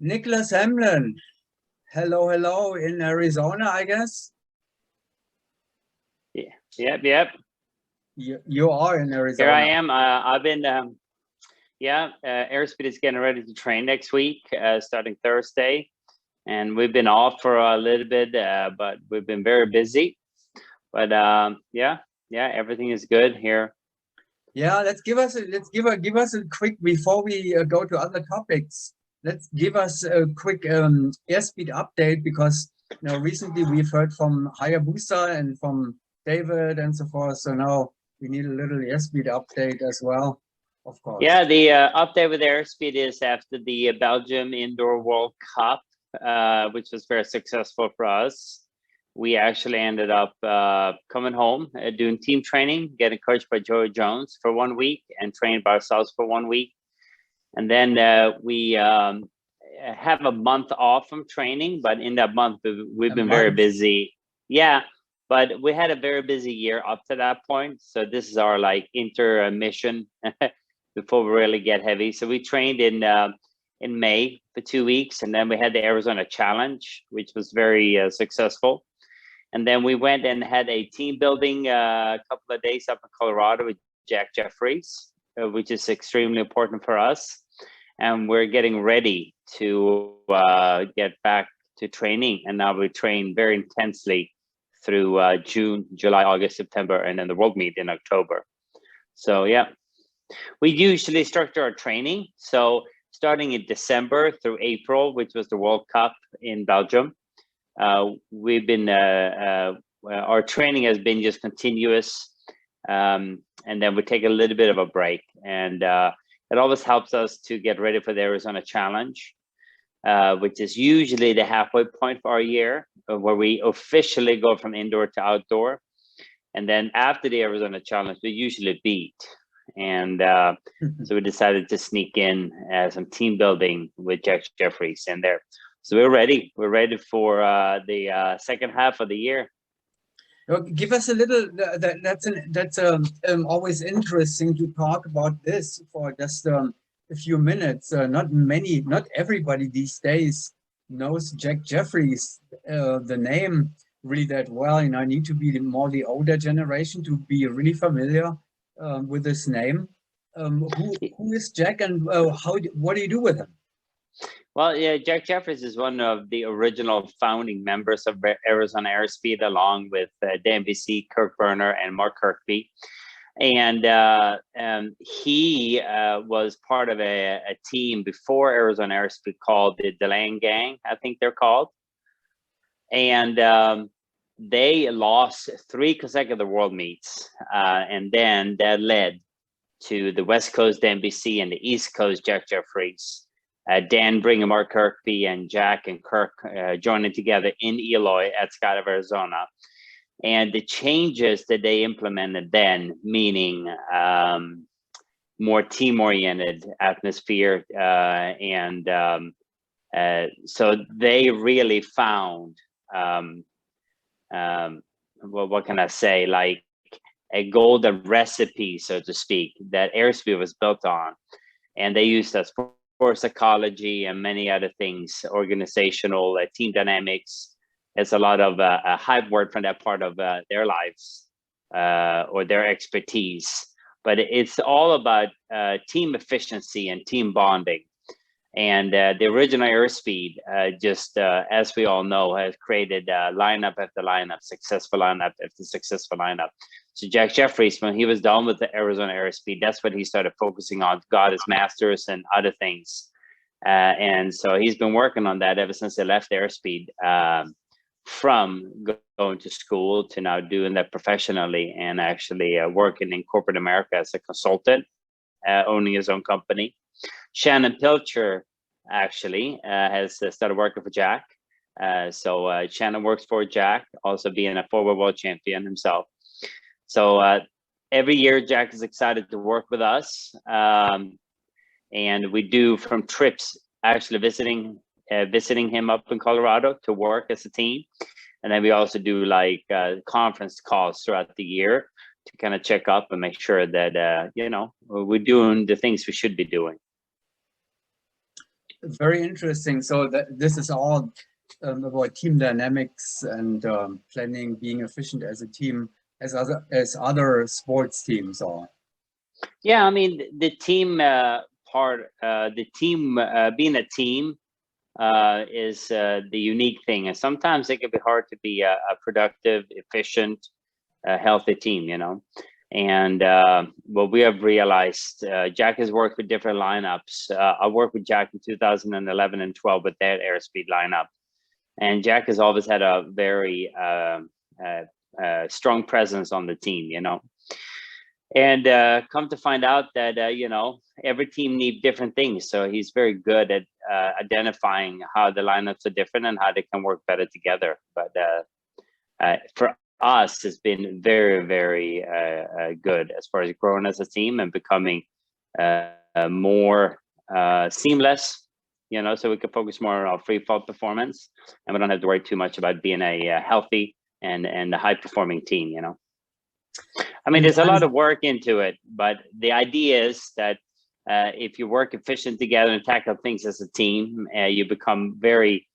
Niklas Hemlin. Hello, hello in Arizona, I guess. Yeah. Yep. You are in Here I Arizona. am. I've been, Airspeed is getting ready to train next week, starting Thursday. And we've been off for a little bit, but we've been very busy. But everything is good here. Yeah, let's give us a quick before we go to other topics. Let's give us a quick airspeed update because recently we've heard from Hayabusa and from David and so forth. So now we need a little airspeed update as well, of course. Yeah, the update with Airspeed is after the Belgium Indoor World Cup, which was very successful for us. We actually ended up coming home, doing team training, getting coached by Joey Jones for 1 week and trained by ourselves for 1 week. And then we have a month off from training, but in that month, we've been very busy. Yeah, but we had a very busy year up to that point. So this is our like intermission before we really get heavy. So we trained in May for 2 weeks, and then we had the Arizona Challenge, which was very successful. And then we went and had a team building couple of days up in Colorado with Jack Jeffries, which is extremely important for us. And we're getting ready to get back to training. And now we train very intensely through June, July, August, September, and then the World Meet in October. So yeah, we usually structure our training. So starting in December through April, which was the World Cup in Belgium, we've been our training has been just continuous, and then we take a little bit of a break, and it always helps us to get ready for the Arizona Challenge, which is usually the halfway point for our year, where we officially go from indoor to outdoor. And then after the Arizona Challenge, we usually beat, and so we decided to sneak in some team building with Jack Jeffries in there. So we're ready. We're ready for the second half of the year. Give us a little. That's always interesting to talk about this for just a few minutes. Not everybody these days knows Jack Jeffries, the name really that well. And I need to be more the older generation to be really familiar with this name. Who is Jack, and what do you do with him? Well, yeah, Jack Jeffries is one of the original founding members of Arizona Airspeed, along with Dan VC, Kirk Berner, and Mark Kirkby. And he was part of a team before Arizona Airspeed called the DeLane Gang, I think they're called. And they lost 3 consecutive world meets. And then that led to the West Coast Dan VC and the East Coast Jack Jeffries. Dan bringing Mark Kirkby and Jack and Kirk joining together in Eloy at Skydive, Arizona. And the changes that they implemented then, meaning more team-oriented atmosphere, and so they really found, what can I say, like a golden recipe, so to speak, that Airspeed was built on. And they used us for psychology and many other things, organizational, team dynamics. It's a lot of a hype word from that part of their lives or their expertise. But it's all about team efficiency and team bonding. And the original Airspeed, as we all know, has created lineup after lineup, successful lineup after successful lineup. So Jack Jeffries, when he was done with the Arizona Airspeed, that's what he started focusing on, God is Masters and other things. And so he's been working on that ever since he left Airspeed, from going to school to now doing that professionally and actually working in corporate America as a consultant, owning his own company. Shannon Pilcher actually has started working for Jack. So Shannon works for Jack, also being a former world champion himself. So every year Jack is excited to work with us. And we do from trips, actually visiting him up in Colorado to work as a team. And then we also do like conference calls throughout the year to kind of check up and make sure that, we're doing the things we should be doing. Very interesting. So this is all about team dynamics and planning, being efficient as a team, as other sports teams are. Yeah, I mean the team part, the team being a team is the unique thing, and sometimes it can be hard to be a productive, efficient, healthy team, you know. And what we have realized, Jack has worked with different lineups. I worked with Jack in 2011 and 12 with that Airspeed lineup, and Jack has always had a very strong presence on the team, you know. And come to find out that you know, every team needs different things, so he's very good at identifying how the lineups are different and how they can work better together. But for us, it's been very, very good as far as growing as a team and becoming more seamless, you know, so we can focus more on our free fall performance, and we don't have to worry too much about being a healthy and a high performing team, you know. I mean, there's a lot of work into it, but the idea is that if you work efficient together and tackle things as a team, you become very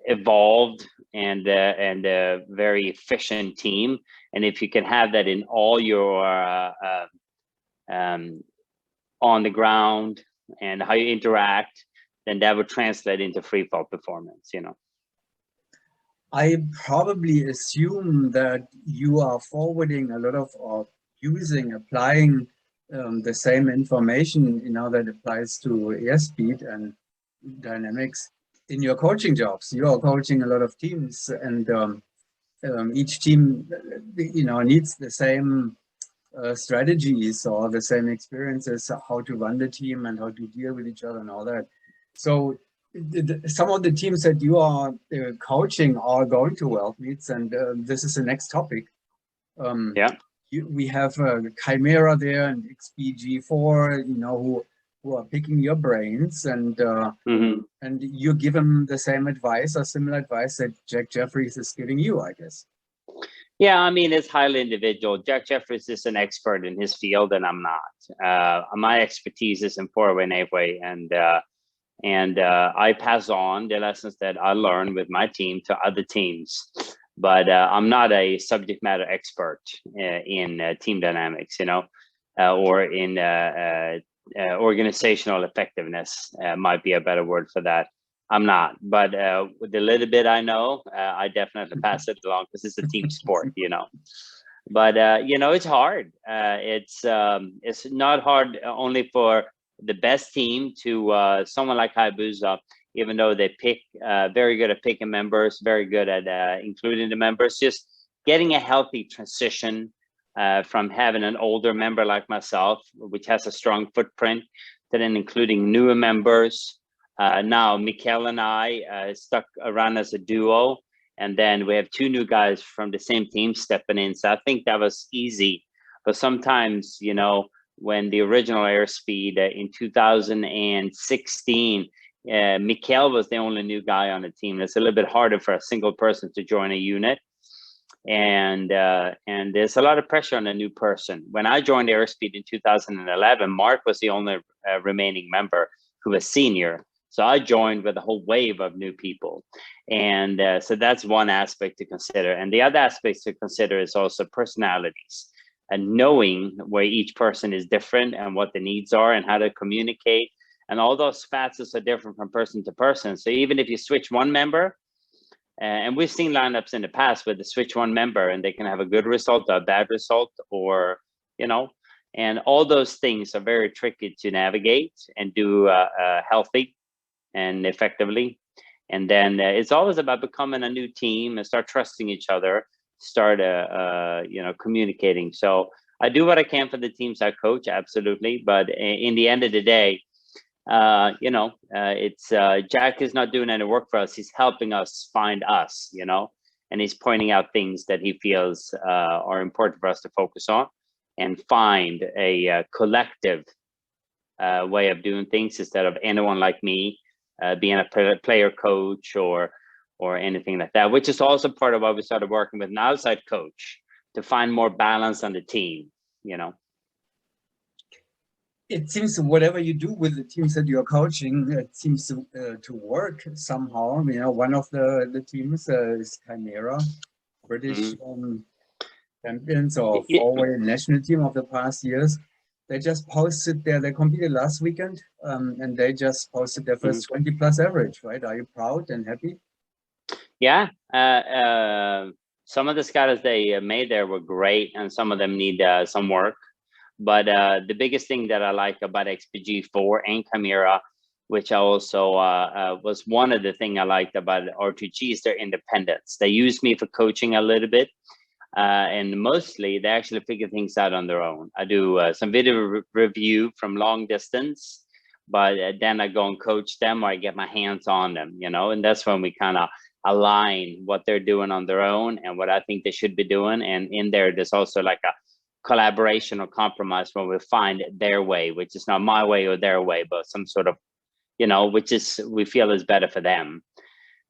evolved and very efficient team. And if you can have that in all your on the ground and how you interact, then that would translate into free fall performance, you know. I probably assume that you are forwarding a lot of, or applying the same information, you know, that applies to airspeed and dynamics in your coaching jobs. You are coaching a lot of teams, and each team, you know, needs the same strategies or the same experiences, how to run the team and how to deal with each other and all that. So some of the teams that you are coaching are going to World Meets, and this is the next topic. Yeah, we have Chimera there and XPG4, you know, who are picking your brains, and and you give them the same advice or similar advice that Jack Jeffries is giving you, I guess. Yeah, I mean, it's highly individual. Jack Jeffries is an expert in his field, and I'm not. My expertise is in four-way and eight-way, and I pass on the lessons that I learned with my team to other teams. But I'm not a subject matter expert in team dynamics, you know, or in organizational effectiveness might be a better word for that. I'm not, but with the little bit I know, I definitely pass it along because it's a team sport, you know. But you know, it's hard. It's not hard only for the best team to someone like Hayabusa, even though they pick very good at picking members, very good at including the members, just getting a healthy transition from having an older member like myself, which has a strong footprint, to then including newer members. Now Mikkel and I stuck around as a duo, and then we have two new guys from the same team stepping in. So I think that was easy. But sometimes, you know, when the original Airspeed in 2016, Mikkel was the only new guy on the team. It's a little bit harder for a single person to join a unit. And there's a lot of pressure on a new person. When I joined Airspeed in 2011, Mark was the only remaining member who was senior. So I joined with a whole wave of new people. And so that's one aspect to consider. And the other aspect to consider is also personalities, and knowing where each person is different and what the needs are and how to communicate. And all those facets are different from person to person. So even if you switch one member, and we've seen lineups in the past where they switch one member and they can have a good result or a bad result, or, you know, and all those things are very tricky to navigate and do healthy and effectively. And then it's always about becoming a new team and start trusting each other, start you know, communicating. So I do what I can for the teams I coach, absolutely, but in the end of the day, you know, it's Jack is not doing any work for us. He's helping us find us, you know, and he's pointing out things that he feels are important for us to focus on and find a collective way of doing things, instead of anyone like me being a player coach or anything like that, which is also part of why we started working with an outside coach to find more balance on the team, you know. it seems whatever you do with the teams that you're coaching, it seems to work somehow. You know, one of the teams is Chimera, British champions or four-way national team of the past years. They just posted they competed last weekend, and they just posted their first 20 plus average, right? Are you proud and happy? Yeah. Some of the scatters they made there were great, and some of them need some work. But the biggest thing that I like about XPG4 and Chimera, which I also was one of the things I liked about R2G, is their independence. They use me for coaching a little bit, and mostly they actually figure things out on their own. I do some video review from long distance, but then I go and coach them, or I get my hands on them, you know, and that's when we kind of align what they're doing on their own and what I think they should be doing. And in there's also like a collaboration or compromise when we find their way, which is not my way or their way, but some sort of, you know, which is we feel is better for them.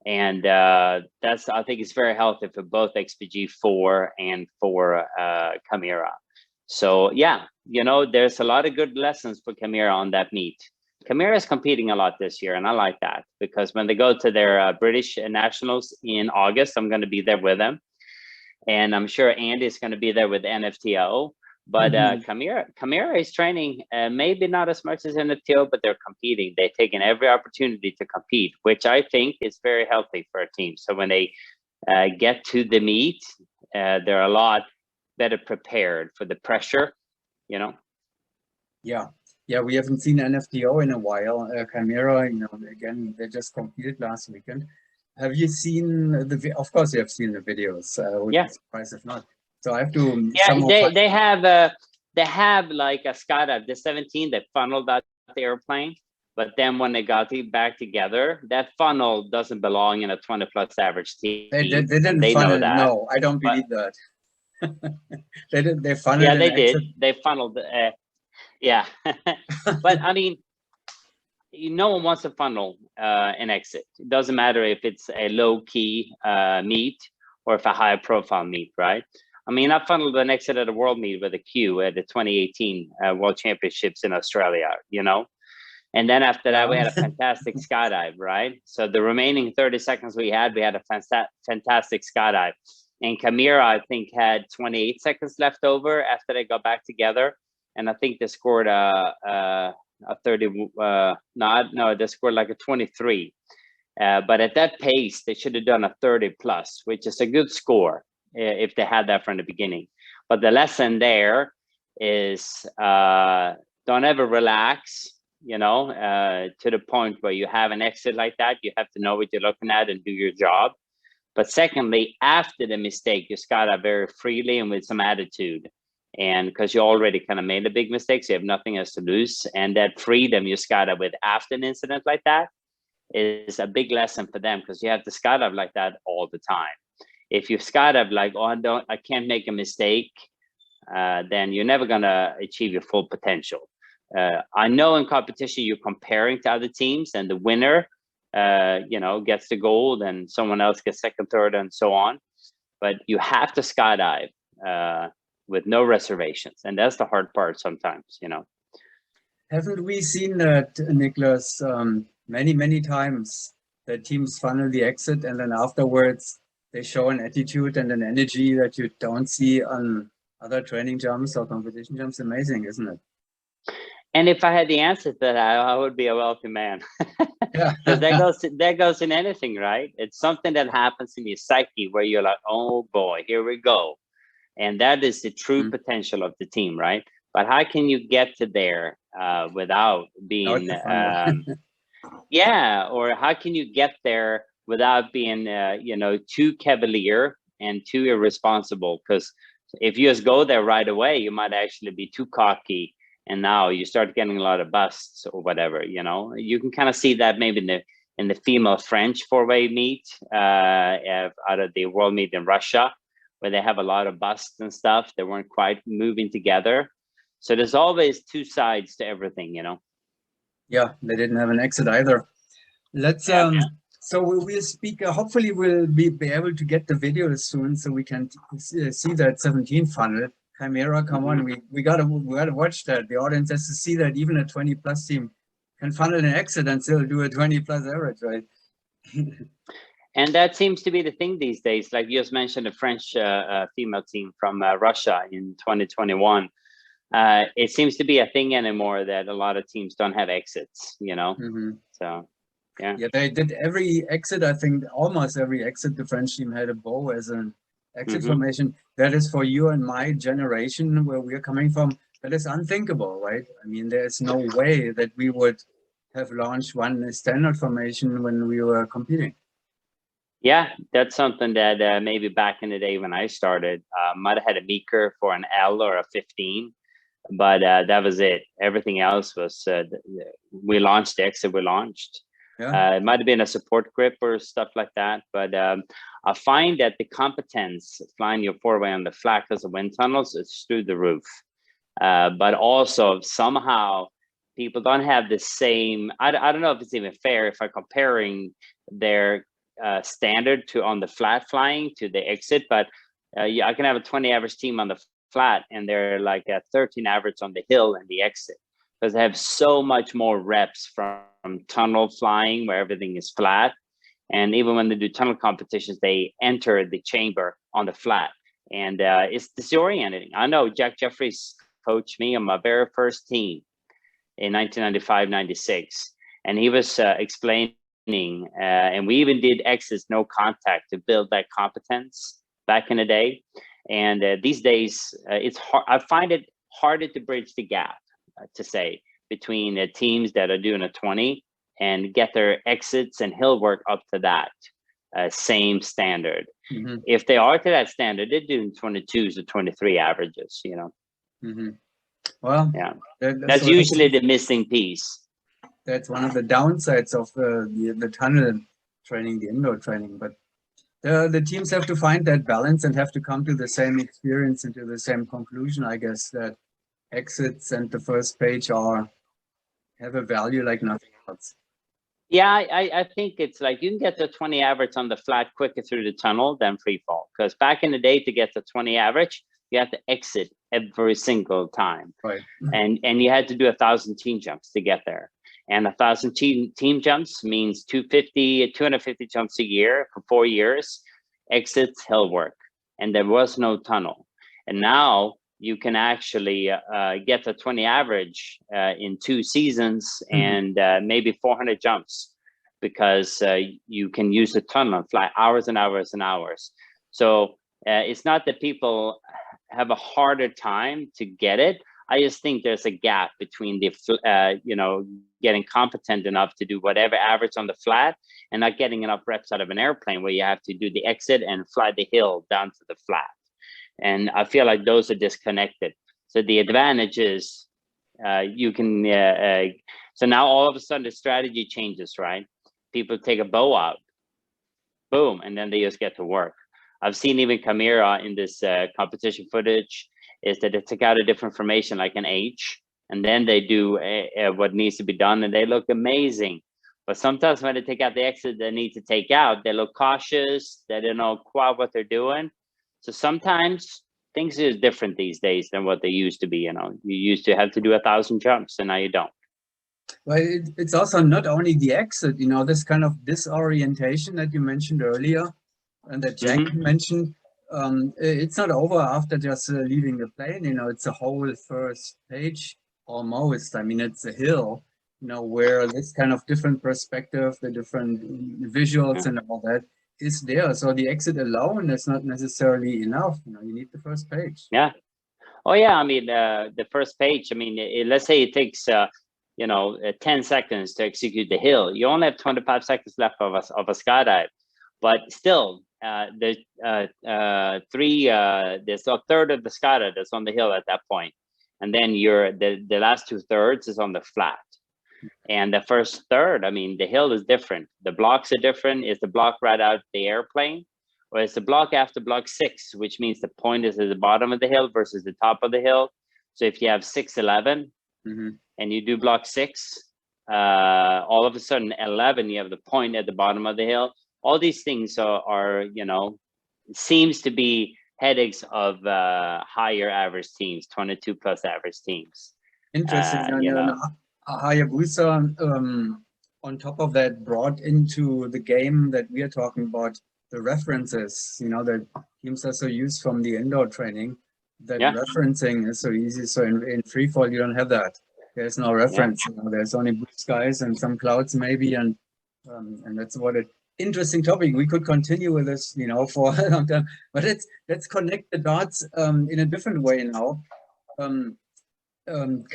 And that's, I think it's very healthy for both XPG4 and for Chimera. So yeah, you know, there's a lot of good lessons for Chimera on that meet. Chimera is competing a lot this year, and I like that, because when they go to their British nationals in August, I'm going to be there with them. And I'm sure Andy's going to be there with NFTO. But Chimera is training, maybe not as much as NFTO, but they're competing. They're taking every opportunity to compete, which I think is very healthy for a team. So when they get to the meet, they're a lot better prepared for the pressure, you know? Yeah. Yeah, we haven't seen NFTO in a while. Chimera, you know, again, they just competed last weekend. Have you seen the? Of course, you have seen the videos. Would be surprised if not. So I have to. Yeah, they have like a skydive. The 17, they funneled out the airplane, but then when they got back together, that funnel doesn't belong in a 20 plus average team. They didn't funnel. No, I don't believe that. They did. They funneled. Yeah, they did. They funneled. Yeah, but I mean, no one wants to funnel an exit. It doesn't matter if it's a low key meet or if a high profile meet, right? I mean, I funneled an exit at a world meet with a Q at the 2018 World Championships in Australia, you know? And then after that, we had a fantastic skydive, right? So the remaining 30 seconds we had a fantastic skydive. And Chimera, I think, had 28 seconds left over after they got back together. And I think they scored a 30, they scored like a 23. But at that pace, they should have done a 30 plus, which is a good score if they had that from the beginning. But the lesson there is don't ever relax, you know, to the point where you have an exit like that. You have to know what you're looking at and do your job. But secondly, after the mistake, you skydive very freely and with some attitude. And because you already kind of made a big mistake, so you have nothing else to lose. And that freedom you skydive with after an incident like that is a big lesson for them, because you have to skydive like that all the time. If you skydive like, oh, I can't make a mistake, then you're never gonna achieve your full potential. I know in competition you're comparing to other teams, and the winner, you know, gets the gold, and someone else gets second, third, and so on. But you have to skydive with no reservations, and that's the hard part sometimes, you know. Haven't we seen that, Niklas, many times that teams funnel the exit, and then afterwards they show an attitude and an energy that you don't see on other training jumps or competition jumps? Amazing, isn't it? And if I had the answer to that, I would be a wealthy man. Yeah. Because that goes in anything, right? It's something that happens in your psyche where you're like, oh boy, here we go. And that is the true potential of the team, right? But how can you get to there without being, yeah, or how can you get there without being, you know, too cavalier and too irresponsible? Because if you just go there right away, you might actually be too cocky, and now you start getting a lot of busts or whatever. You know, you can kind of see that maybe in the female French four-way meet out of the world meet in Russia, where they have a lot of busts and stuff. They weren't quite moving together. So there's always two sides to everything, you know? Yeah, they didn't have an exit either. Let's, so we'll speak, hopefully we'll be able to get the video soon so we can see that 17 funnel. Chimera, come on, we gotta watch that. The audience has to see that even a 20+ team can funnel an exit and still do a 20+ average, right? And that seems to be the thing these days. Like you just mentioned, the French female team from Russia in 2021. It seems to be a thing anymore that a lot of teams don't have exits, you know? So, yeah. Yeah, they did every exit. I think almost every exit, the French team had a bow as an exit formation. That is for you and my generation, where we're coming from, that is unthinkable, right? I mean, there's no way that we would have launched one standard formation when we were competing. Yeah, that's something that maybe back in the day when I started, might have had a meeker for an L or a 15, but that was it. Everything else was, we launched the exit, we launched. Yeah. It might have been a support grip or stuff like that, but I find that the competence flying your four-way on the flat because of wind tunnels is through the roof. But also somehow people don't have the same, I don't know if it's even fair if I'm comparing their standard to on the flat flying to the exit, but yeah, I can have a 20 average team on the flat and they're like a 13 average on the hill and the exit, because they have so much more reps from tunnel flying where everything is flat. And even when they do tunnel competitions, they enter the chamber on the flat, and it's disorienting. I know Jack Jeffries coached me on my very first team in 1995-96, and he was explaining, and we even did exits no contact to build that competence back in the day. And these days, it's hard. I find it harder to bridge the gap, to say, between teams that are doing a 20 and get their exits and hill work up to that same standard. If they are to that standard, they're doing 22s or 23 averages, you know. Well, yeah, that's usually the missing piece. That's one of the downsides of the tunnel training, the indoor training. But the teams have to find that balance and have to come to the same experience and to the same conclusion, I guess, that exits and the first page have a value like nothing else. Yeah, I think it's like you can get the 20 average on the flat quicker through the tunnel than free fall. Because back in the day, to get the 20 average, you have to exit every single time. Right. And you had to do 1,000 team jumps to get there. And 1,000 team jumps means 250 jumps a year for 4 years, exits, hill work. And there was no tunnel. And now you can actually get the 20 average in 2 seasons and maybe 400 jumps, because you can use the tunnel and fly hours and hours and hours. So it's not that people have a harder time to get it. I just think there's a gap between the, you know, getting competent enough to do whatever average on the flat and not getting enough reps out of an airplane where you have to do the exit and fly the hill down to the flat. And I feel like those are disconnected. So the advantage is you can, so now all of a sudden the strategy changes, right? People take a bow out, boom, and then they just get to work. I've seen even Chimera in this competition footage is that they take out a different formation like an H, and then they do what needs to be done, and they look amazing. But sometimes when they take out the exit they need to take out, they look cautious, they don't know quite what they're doing. So sometimes things are different these days than what they used to be. You know, you used to have to do 1,000 jumps, and now you don't. Well, it's also not only the exit, you know, this kind of disorientation that you mentioned earlier and that Jack mentioned. It's not over after just leaving the plane, you know, it's a whole first page almost. I mean, it's a hill, you know, where this kind of different perspective, the different visuals and all that is there. So the exit alone is not necessarily enough. You know, you need the first page. Yeah. Oh yeah. I mean, the first page, I mean, let's say it takes, you know, 10 seconds to execute the hill. You only have 25 seconds left of a skydive, but still, there's there's a third of the skydive that's on the hill at that point, and then the last 2/3 is on the flat. And the first third, I mean, the hill is different. The blocks are different. Is the block right out the airplane, or is the block after block 6, which means the point is at the bottom of the hill versus the top of the hill? So if you have 6-11 and you do block 6, all of a sudden 11, you have the point at the bottom of the hill. All these things are you know, seems to be headaches of higher average teams, 22 plus average teams. Interesting. You know, Hayabusa, on top of that, brought into the game that we are talking about the references. You know, that teams are so used from the indoor training that referencing is so easy. So in free fall, you don't have that. There's no reference. You know, there's only blue skies and some clouds maybe, and that's what it. Interesting topic. We could continue with this, you know, for a long time. But let's connect the dots in a different way now.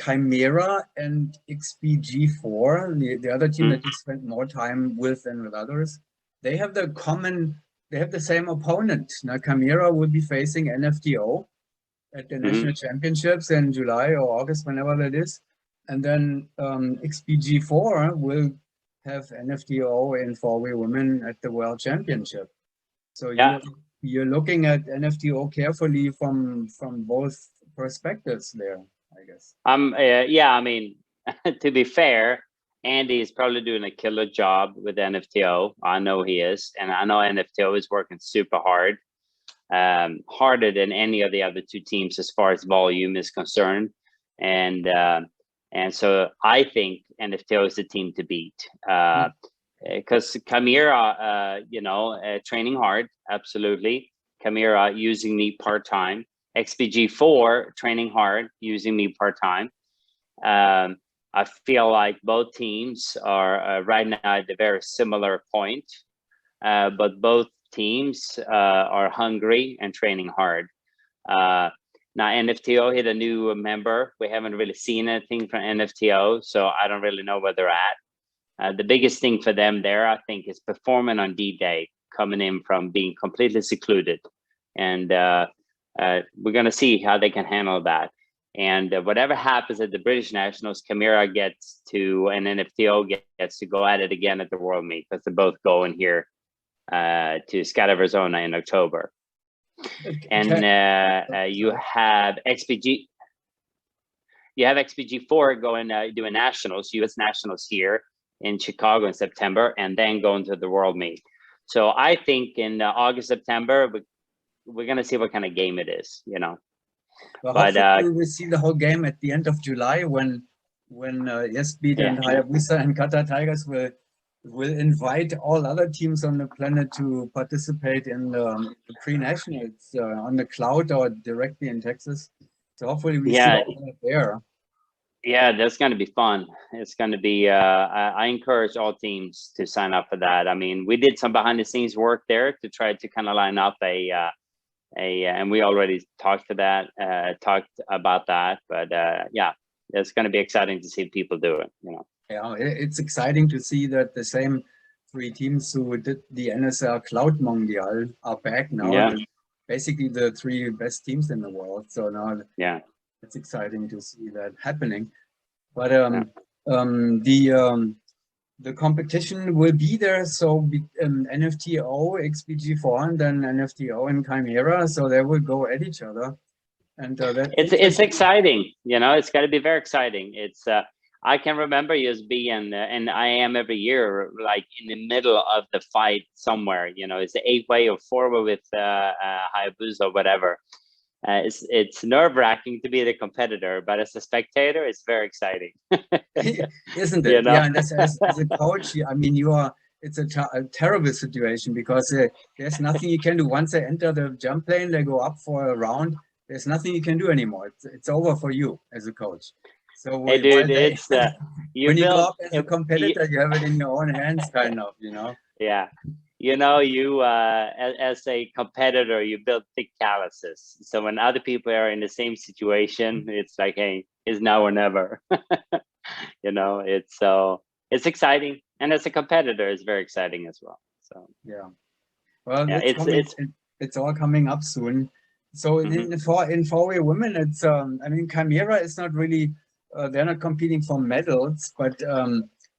Chimera and XPG4, the other team that you spent more time with than with others, they have the same opponent. Now Chimera will be facing NFTO at the national championships in July or August, whenever that is. And then XPG4 will have NFTO in 4-way women at the World Championship. So you're looking at NFTO carefully from both perspectives there, I guess. Yeah, I mean, to be fair, Andy is probably doing a killer job with NFTO. I know he is, and I know NFTO is working super hard, harder than any of the other two teams as far as volume is concerned. And so I think NFTO is the team to beat, because Chimera, training hard, absolutely. Chimera using me part-time. XPG4 training hard, using me part-time. I feel like both teams are right now at a very similar point, but both teams are hungry and training hard. Now NFTO hit a new member. We haven't really seen anything from NFTO, so I don't really know where they're at. The biggest thing for them there, I think, is performing on D-Day, coming in from being completely secluded. And we're going to see how they can handle that. And whatever happens at the British Nationals, Chimera gets to, and NFTO gets to go at it again at the World Meet, because they're both going here to Scott, Arizona in October. And you have XPG. You have XPG4 going doing nationals, U.S. nationals here in Chicago in September, and then going to the World Meet. So I think in August, September, we're going to see what kind of game it is, you know. Well, hopefully we will see the whole game at the end of July when Airspeed and Hayabusa and Qatar Tigers will invite all other teams on the planet to participate in the pre-nationals on the cloud or directly in Texas. So hopefully we see all there. Yeah, that's going to be fun. It's going to be, I encourage all teams to sign up for that. I mean, we did some behind the scenes work there to try to kind of line up and we already talked about that, but yeah, it's going to be exciting to see people do it, you know. Yeah, it's exciting to see that the same 3 teams who did the NSL Cloud Mondial are back now. Yeah. Basically the 3 best teams in the world. So now it's exciting to see that happening. But the competition will be there. So NFTO, XPG4, and then NFTO and Chimera. So they will go at each other. And it's exciting, you know. It's got to be very exciting. It's I can remember us being, and I am every year, like in the middle of the fight somewhere. You know, it's the 8-way or 4-way with Hayabusa or whatever. It's nerve-wracking to be the competitor, but as a spectator, it's very exciting. Isn't it? You know? Yeah, and as a coach, I mean, it's a terrible situation, because there's nothing you can do. Once they enter the jump plane, they go up for a round. There's nothing you can do anymore. It's over for you as a coach. So hey, dude, it's when you go up as a competitor, you have it in your own hands, kind of, you know. Yeah, you know, you as a competitor, you build thick calluses. So when other people are in the same situation, it's like, hey, it's now or never. You know, it's exciting, and as a competitor, it's very exciting as well. So yeah, well, yeah, it's all coming up soon. So in 4-way women, it's I mean, Chimera is not really they're not competing for medals, but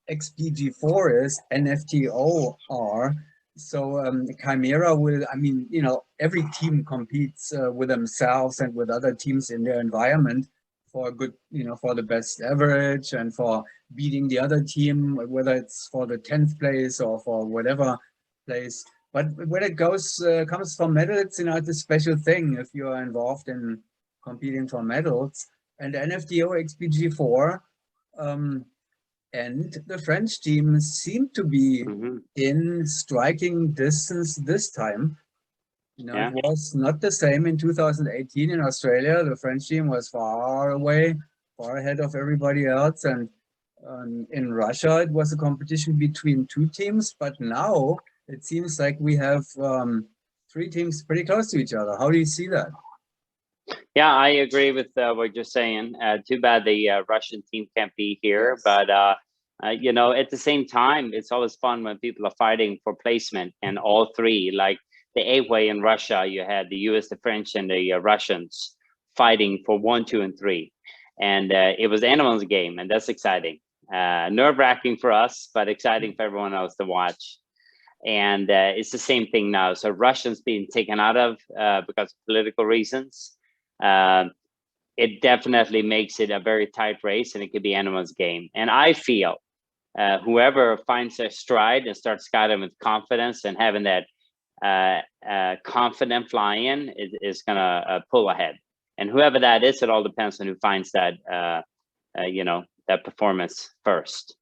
XPG4 is, NFTO are. So Chimera will, I mean, you know, every team competes with themselves and with other teams in their environment for a good, you know, for the best average and for beating the other team, whether it's for the 10th place or for whatever place. But when it comes for medals, you know, it's a special thing if you are involved in competing for medals. And NFDO XPG4 and the French team seem to be in striking distance this time. You know, Yeah. it was not the same in 2018 in Australia. The French team was far away, far ahead of everybody else. And in Russia, it was a competition between two teams. But now it seems like we have three teams pretty close to each other. How do you see that? Yeah, I agree with what you're saying. Too bad the Russian team can't be here. Yes. But, you know, at the same time, it's always fun when people are fighting for placement, and all three, like the A-way in Russia, you had the US, the French, and the Russians fighting for 1, 2, and 3. And it was anyone's game, and that's exciting. Nerve-wracking for us, but exciting for everyone else to watch. And it's the same thing now. So Russians being taken out of because of political reasons. It definitely makes it a very tight race, and it could be anyone's game. And I feel whoever finds their stride and starts skydiving with confidence and having that confident fly-in is gonna pull ahead. And whoever that is, it all depends on who finds that you know, that performance first.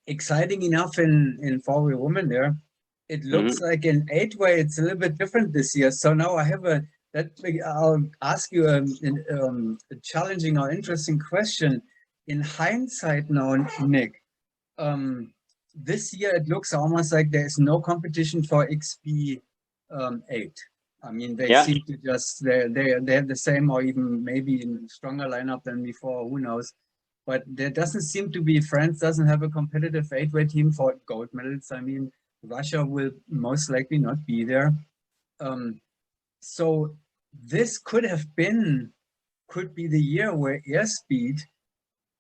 Exciting enough in four-wheel women there. It looks like in 8-way it's a little bit different this year. So now I have I'll ask you a challenging or interesting question. In hindsight now, Nick, this year it looks almost like there is no competition for XP 8. I mean, they seem to just they have the same or even maybe stronger lineup than before. Who knows? But there doesn't seem to be. France doesn't have a competitive 8-way team for gold medals. I mean, Russia will most likely not be there. So this could be the year where Airspeed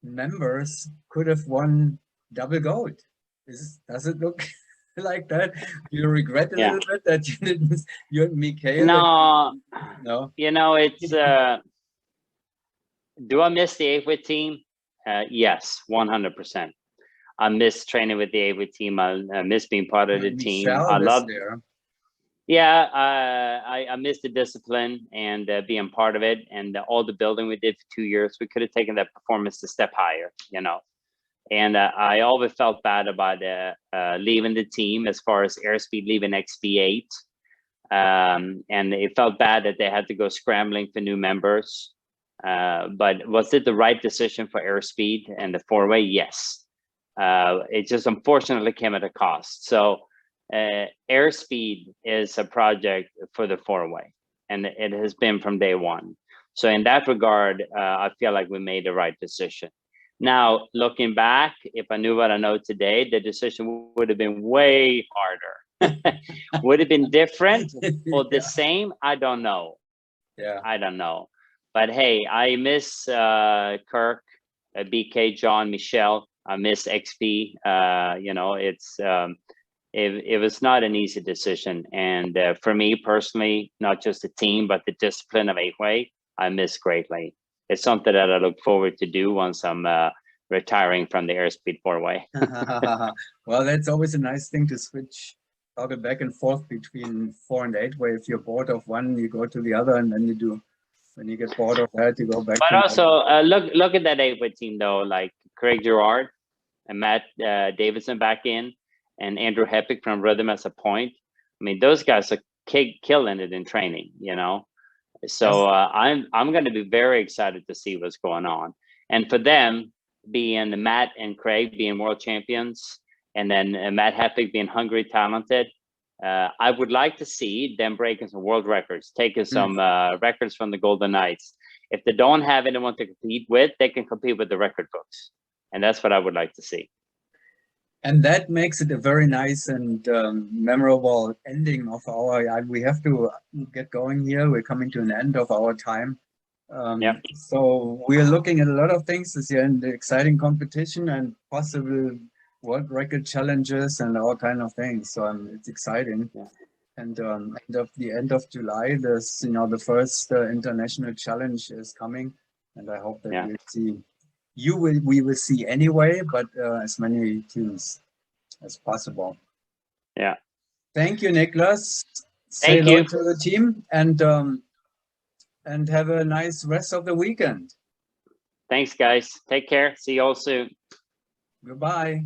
members could have won double gold. Does it look like that? Do you regret a little bit that you didn't, you and Mikhail? No, you know, it's, do I miss the 8-way team? Yes, 100%. I miss training with the 8-way team. I miss being part of the team. I love there. Yeah, I miss the discipline and being part of it, and all the building we did for 2 years. We could have taken that performance a step higher, you know. And I always felt bad about leaving the team as far as Airspeed leaving XP8. And it felt bad that they had to go scrambling for new members. But was it the right decision for Airspeed and the 4-way? Yes. It just unfortunately came at a cost. So Airspeed is a project for the 4-way, and it has been from day one. So in that regard, I feel like we made the right decision. Now, looking back, if I knew what I know today, the decision would have been way harder. Would it have been different or the same? I don't know. Yeah, I don't know. But hey, I miss Kirk, BK, John, Michelle. I miss XP. You know, it was not an easy decision. And for me personally, not just the team, but the discipline of 8-way, I miss greatly. It's something that I look forward to do once I'm retiring from the Airspeed 4-way. Well, that's always a nice thing to switch, toggle back and forth between 4 and 8-way. If you're bored of one, you go to the other, and then you do. When you get bored of that, you go back. But also, look at that 8-way team though, like Craig Gerard and Matt Davidson back in, and Andrew Heppick from Rhythm as a point. I mean, those guys are killing it in training, you know. So I'm going to be very excited to see what's going on, and for them being Matt and Craig being world champions, and then Matt Heppick being hungry, talented. I would like to see them breaking some world records, taking some records from the Golden Knights. If they don't have anyone to compete with, they can compete with the record books, and that's what I would like to see. And that makes it a very nice and memorable ending of our. We have to get going here. We're coming to an end of our time. So we're looking at a lot of things this year, and the exciting competition and possible world record challenges and all kind of things. So it's exciting. And end of July, there's the first international challenge is coming, and I hope that we'll see. We will see anyway, but as many teams as possible. Yeah. Thank you, Niklas. Say Thank hello you. to the team and have a nice rest of the weekend. Thanks, guys. Take care. See you all soon. Goodbye.